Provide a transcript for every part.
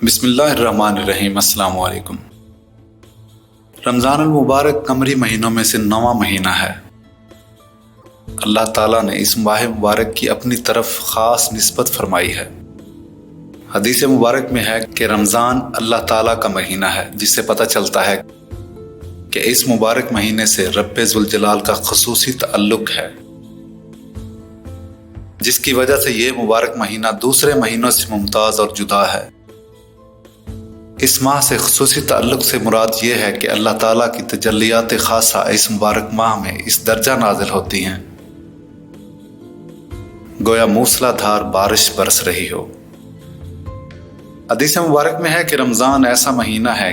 बिस्मिल्लाहिर्रहमानिर्रहीम। अस्सलाम वालेकुम। रमज़ान मुबारक कमरी महीनों में से 9वां महीना है। अल्लाह ताला ने इस माह मुबारक की अपनी तरफ ख़ास निस्बत फरमाई है। हदीस मुबारक में है कि रमज़ान अल्लाह ताला का महीना है, जिससे पता चलता है कि इस मुबारक महीने से रब्बे ज़ुल जलाल का ख़ुसूसी ताल्लुक़ है, जिसकी वजह से ये मुबारक महीना दूसरे महीनों से मुमताज़ और जुदा है। इस माह से ख़ुसूसी ताल्लुक़ से मुराद ये है कि अल्लाह ताला की तजल्लियात ख़ासा इस मुबारक माह में इस दर्जा नाजिल होती हैं, गोया मूसलाधार बारिश बरस रही हो। हदीस मुबारक में है कि रमज़ान ऐसा महीना है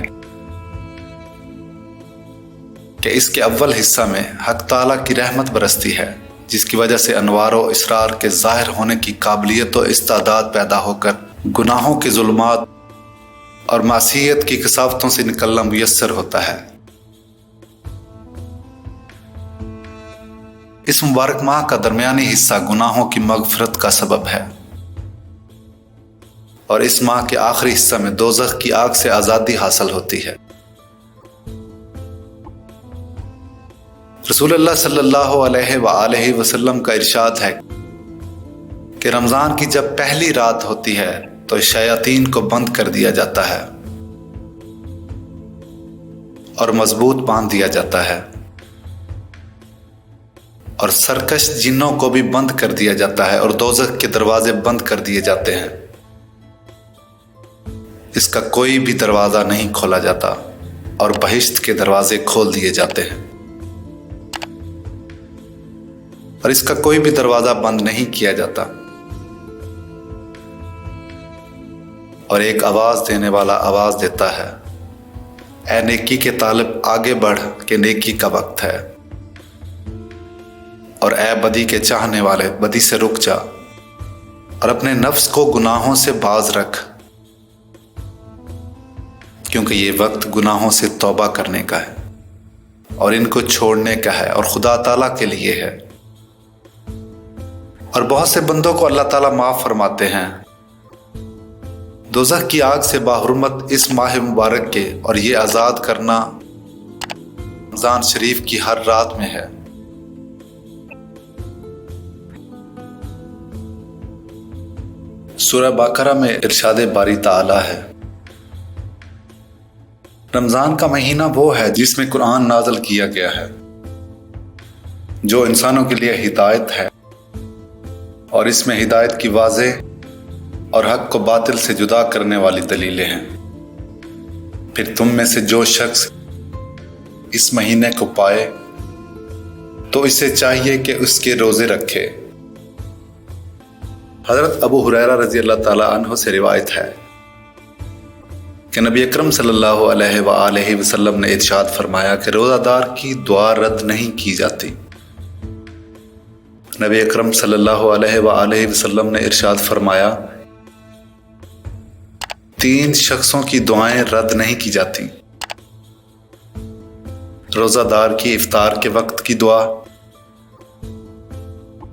कि इसके अव्वल हिस्सा में हक ताला की रहमत बरसती है, जिसकी वजह से अनवार व इसरार के ज़ाहिर होने की काबिलियत व इस्तादाद पैदा होकर गुनाहों के जुल्मात और मासियत की कसावतों से निकलना मुयस्सर होता है। इस मुबारक माह का दरमियानी हिस्सा गुनाहों की मगफरत का सबब है और इस माह के आखिरी हिस्सा में दोज़ख की आग से आज़ादी हासिल होती है। रसूलुल्लाह सल्लल्लाहु अलैहि वसल्लम का इरशाद है कि रमज़ान की जब पहली रात होती है तो शयातीन को बंद कर दिया जाता है और मजबूत बांध दिया जाता है और सरकश जिन्नों को भी बंद कर दिया जाता है और दोज़ख के दरवाजे बंद कर दिए जाते हैं। इसका कोई भी दरवाज़ा नहीं खोला जाता और बहिश्त के दरवाजे खोल दिए जाते हैं और इसका कोई भी दरवाज़ा बंद नहीं किया जाता। और एक आवाज़ देने वाला आवाज़ देता है, ऐ नेकी के तालिब आगे बढ़ के नेकी का वक्त है, और ऐ बदी के चाहने वाले बदी से रुक जा और अपने नफ्स को गुनाहों से बाज रख, क्योंकि ये वक्त गुनाहों से तौबा करने का है और इनको छोड़ने का है और खुदा ताला के लिए है। और बहुत से बंदों को अल्लाह ताला माफ़ फरमाते हैं। दोज़ख की आग से बाहुरमत इस माह मुबारक के और ये आज़ाद करना रमज़ान शरीफ की हर रात में है। सूरह बकरा में इरशाद बारी ताला है, रमज़ान का महीना वो है जिसमें कुरान नाज़िल किया गया है, जो इंसानों के लिए हिदायत है और इसमें हिदायत की वाज़ेह और हक को बातिल से जुदा करने वाली दलीलें हैं। फिर तुम में से जो शख्स इस महीने को पाए तो इसे चाहिए कि उसके रोज़े रखे। हज़रत अबू हुरैरा रज़ी अल्लाह ताला अन्हु से रिवायत है कि नबी अकरम सल्लल्लाहु अलैहि वसल्लम ने इरशाद फरमाया कि रोज़ादार की दुआ रद्द नहीं की जाती। नबी अकरम सल्लल्लाहु अलैहि वसल्लम ने इरशाद फरमाया, 3 शख्सों की दुआएं रद्द नहीं की जाती, रोज़ादार की इफ्तार के वक्त की दुआ,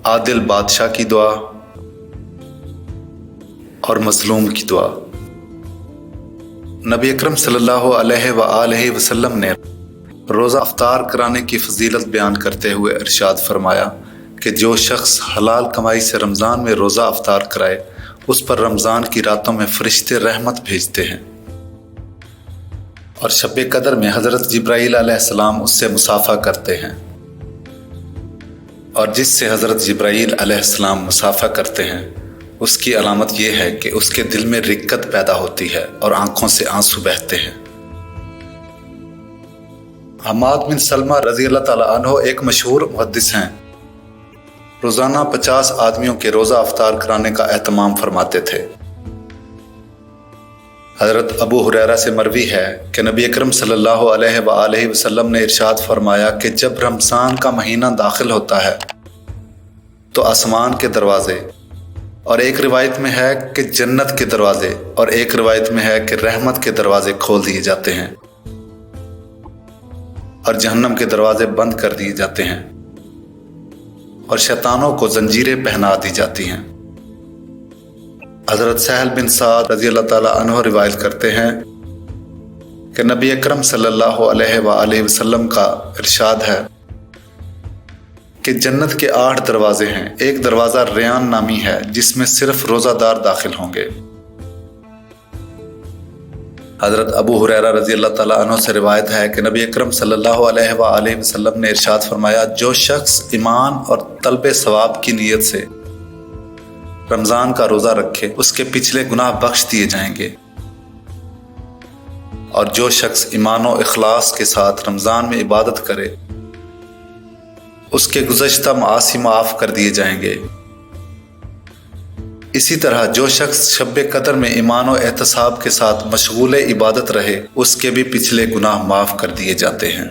आदिल बादशाह की दुआ और मज़लूम की दुआ। नबी अकरम सल्लल्लाहु अलैहि वसल्लम ने रोज़ा इफ्तार कराने की फजीलत बयान करते हुए इरशाद फरमाया कि जो शख्स हलाल कमाई से रमज़ान में रोज़ा इफ्तार कराए उस पर रमज़ान की रातों में फरिश्ते रहमत भेजते हैं और शब कदर में हज़रत जिब्राईल अलैहिस्सलाम उससे मुसाफ़ा करते हैं, और जिससे हज़रत जिब्राईल अलैहिस्सलाम मुसाफ़ा करते हैं उसकी अलामत यह है कि उसके दिल में रिक्कत पैदा होती है और आंखों से आंसू बहते हैं। हम्माद बिन सलमा रज़ी अल्लाह ताला अन्हु एक मशहूर मुहद्दिस हैं। रोज़ाना 50 आदमियों के रोज़ा इफ्तार कराने का एहतमाम फरमाते थे। हज़रत अबू हुरैरा से मरवी है कि नबी अकरम सल्लल्लाहु अलैहि वसल्लम ने इरशाद फरमाया कि जब रमज़ान का महीना दाखिल होता है तो आसमान के दरवाजे, और एक रिवायत में है कि जन्नत के दरवाजे, और एक रिवायत में है कि रहमत के दरवाजे खोल दिए जाते हैं और जहन्नम के दरवाजे बंद कर दिए जाते हैं और शैतानों को जंजीरें पहना दी जाती हैं। हज़रत सहल बिन साद रज़ी अल्लाह ताला अन्हु रिवायत करते हैं कि नबी अकरम सल्लल्लाहु अलैहि वसल्लम का इरशाद है कि जन्नत के 8 दरवाजे हैं। एक दरवाज़ा रियान नामी है जिसमें सिर्फ रोज़ादार दाखिल होंगे। हज़रत अबू हुरैरा रज़ी अल्लाह ताला अन्हु से रिवायत है कि नबी अकरम सल्लल्लाहु अलैहि वसल्लम ने इरशाद फरमाया, जो शख्स ईमान और तलब सवाब की नीयत से रमज़ान का रोज़ा रखे उसके पिछले गुनाह बख्श दिए जाएंगे, और जो शख्स ईमान और इखलास के साथ रमज़ान में इबादत करे उसके गुज़श्ता मासी माफ़ कर दिए जाएंगे। इसी तरह जो शख्स शब कदर में ईमान और एहतसाब के साथ मशगूल इबादत रहे उसके भी पिछले गुनाह माफ़ कर दिए जाते हैं।